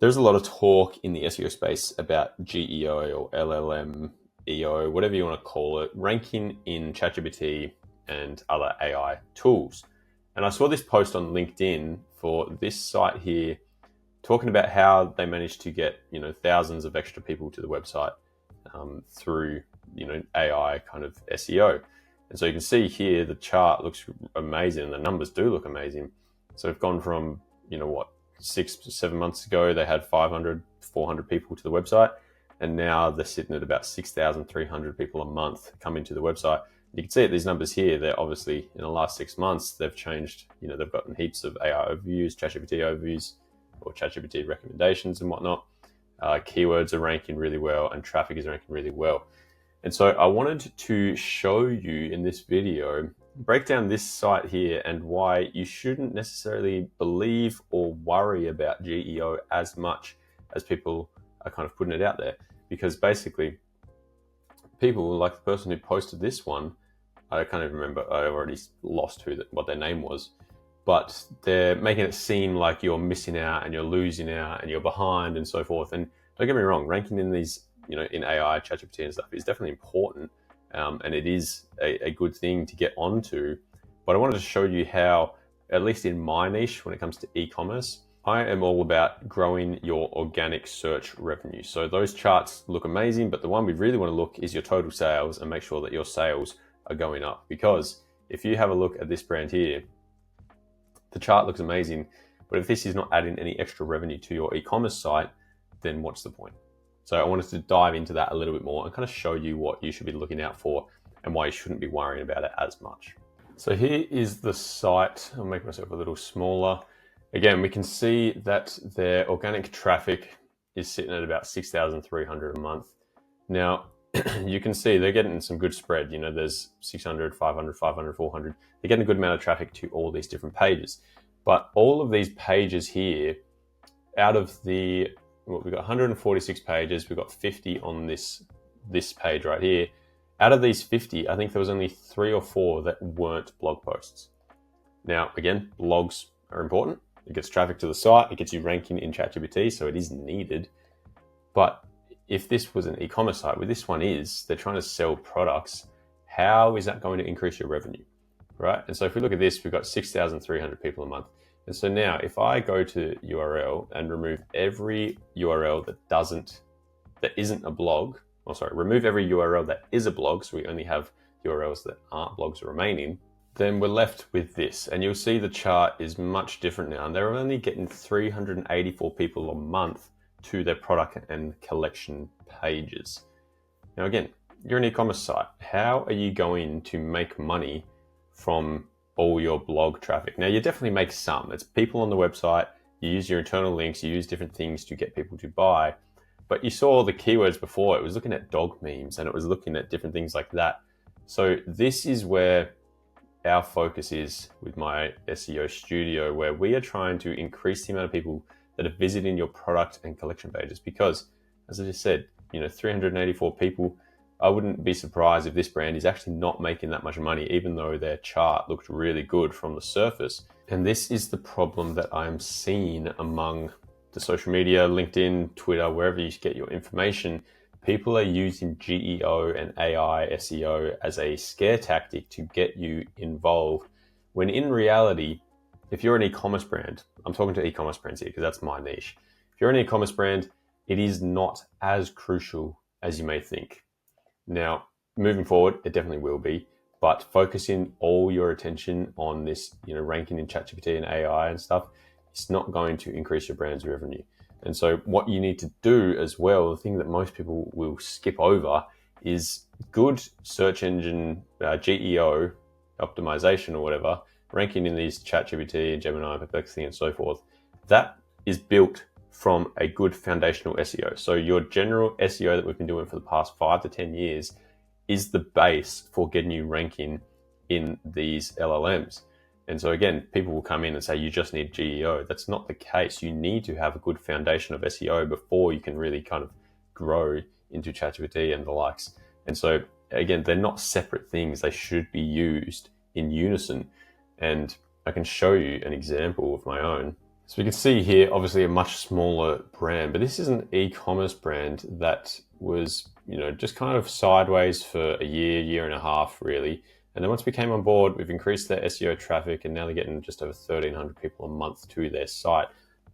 There's a lot of talk in the SEO space about GEO or LLM, EO, whatever you want to call it, ranking in ChatGPT and other AI tools. And I saw this post on LinkedIn for this site here talking about how they managed to get, thousands of extra people to the website through, AI kind of SEO. And so you can see here, the chart looks amazing and the numbers do look amazing. So we've gone from, 6 to 7 months ago, they had 500, 400 people to the website. And now they're sitting at about 6,300 people a month coming to the website. You can see at these numbers here, they're obviously in the last 6 months, they've changed, they've gotten heaps of AI overviews, ChatGPT overviews, or ChatGPT recommendations and whatnot. Keywords are ranking really well and traffic is ranking really well. And so I wanted to show you in this video, break down this site here and why you shouldn't necessarily believe or worry about GEO as much as people are kind of putting it out there. Because basically, people like the person who posted this one, I can't even remember, I already lost what their name was, but they're making it seem like you're missing out and you're losing out and you're behind and so forth. And don't get me wrong, ranking in these, in AI, ChatGPT and stuff is definitely important. And it is a good thing to get onto. But I wanted to show you how, at least in my niche, when it comes to e-commerce, I am all about growing your organic search revenue. So those charts look amazing, but the one we really want to look is your total sales and make sure that your sales are going up. Because if you have a look at this brand here, the chart looks amazing, but if this is not adding any extra revenue to your e-commerce site, then what's the point? So I wanted to dive into that a little bit more and kind of show you what you should be looking out for and why you shouldn't be worrying about it as much. So here is the site. I'll make myself a little smaller. Again, we can see that their organic traffic is sitting at about 6,300 a month. Now, you can see they're getting some good spread. There's 600, 500, 500, 400. They're getting a good amount of traffic to all these different pages. But all of these pages here, out of we've got 146 pages, we've got 50 on this page right here. Out of these 50, I think there was only 3 or 4 that weren't blog posts. Now, again, blogs are important. It gets traffic to the site, it gets you ranking in ChatGPT, so it is needed. But if this was an e-commerce site, where this one is, they're trying to sell products, how is that going to increase your revenue, right? And so if we look at this, we've got 6,300 people a month. And so now if I go to URL and remove every URL that isn't a blog, remove every URL that is a blog, so we only have URLs that aren't blogs remaining, then we're left with this. And you'll see the chart is much different now. And they're only getting 384 people a month to their product and collection pages. Now, again, you're an e-commerce site. How are you going to make money from all your blog traffic? Now, you definitely make some. It's people on the website. You use your internal links. You use different things to get people to buy. But you saw the keywords before. It was looking at dog memes and it was looking at different things like that. So this is where our focus is with my SEO studio, where we are trying to increase the amount of people that are visiting your product and collection pages. Because, as I just said, 384 people, I wouldn't be surprised if this brand is actually not making that much money, even though their chart looked really good from the surface. And this is the problem that I'm seeing among the social media, LinkedIn, Twitter, wherever you get your information. People are using GEO and AI SEO as a scare tactic to get you involved, when in reality, if you're an e-commerce brand, I'm talking to e-commerce brands here because that's my niche. If you're an e-commerce brand, it is not as crucial as you may think. Now, moving forward, it definitely will be, but focusing all your attention on this, ranking in ChatGPT and AI and stuff, it's not going to increase your brand's revenue. And so what you need to do as well, the thing that most people will skip over, is good search engine GEO optimization or whatever, ranking in these ChatGPT and Gemini, Perplexity and so forth. That is built from a good foundational SEO. So your general SEO that we've been doing for the past 5 to 10 years is the base for getting you ranking in these LLMs. And so again, people will come in and say, you just need GEO. That's not the case. You need to have a good foundation of SEO before you can really kind of grow into ChatGPT and the likes. And so again, they're not separate things. They should be used in unison. And I can show you an example of my own. So we can see here, obviously a much smaller brand, but this is an e-commerce brand that was, just kind of sideways for a year and a half, really. And then once we came on board, we've increased their SEO traffic and now they're getting just over 1,300 people a month to their site.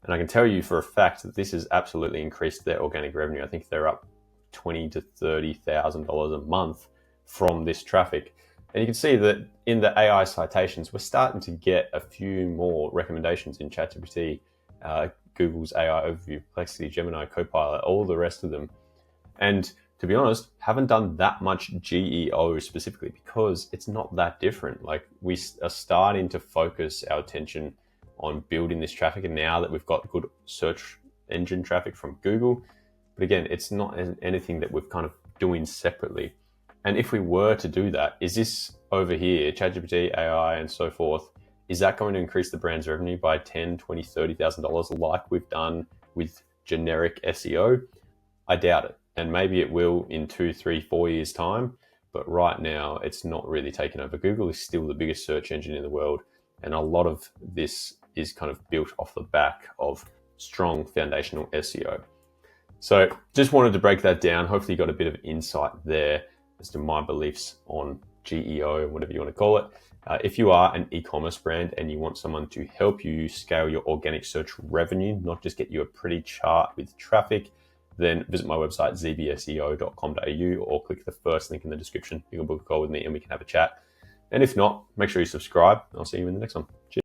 And I can tell you for a fact that this has absolutely increased their organic revenue. I think they're up $20,000 to $30,000 a month from this traffic. And you can see that in the AI citations, we're starting to get a few more recommendations in ChatGPT, Google's AI Overview, Perplexity, Gemini, Copilot, all the rest of them. And to be honest, haven't done that much GEO specifically because it's not that different. Like, we are starting to focus our attention on building this traffic. And now that we've got good search engine traffic from Google, but again, it's not anything that we're kind of doing separately. And if we were to do that, is this over here, ChatGPT, AI, and so forth, is that going to increase the brand's revenue by $10,000, $20,000, $30,000 like we've done with generic SEO? I doubt it. And maybe it will in 2, 3, 4 years' time. But right now, it's not really taken over. Google is still the biggest search engine in the world. And a lot of this is kind of built off the back of strong foundational SEO. So just wanted to break that down. Hopefully you got a bit of insight there as to my beliefs on GEO, whatever you want to call it. If you are an e-commerce brand and you want someone to help you scale your organic search revenue, not just get you a pretty chart with traffic, then visit my website, zbseo.com.au, or click the first link in the description. You can book a call with me and we can have a chat. And if not, make sure you subscribe. I'll see you in the next one. Cheers.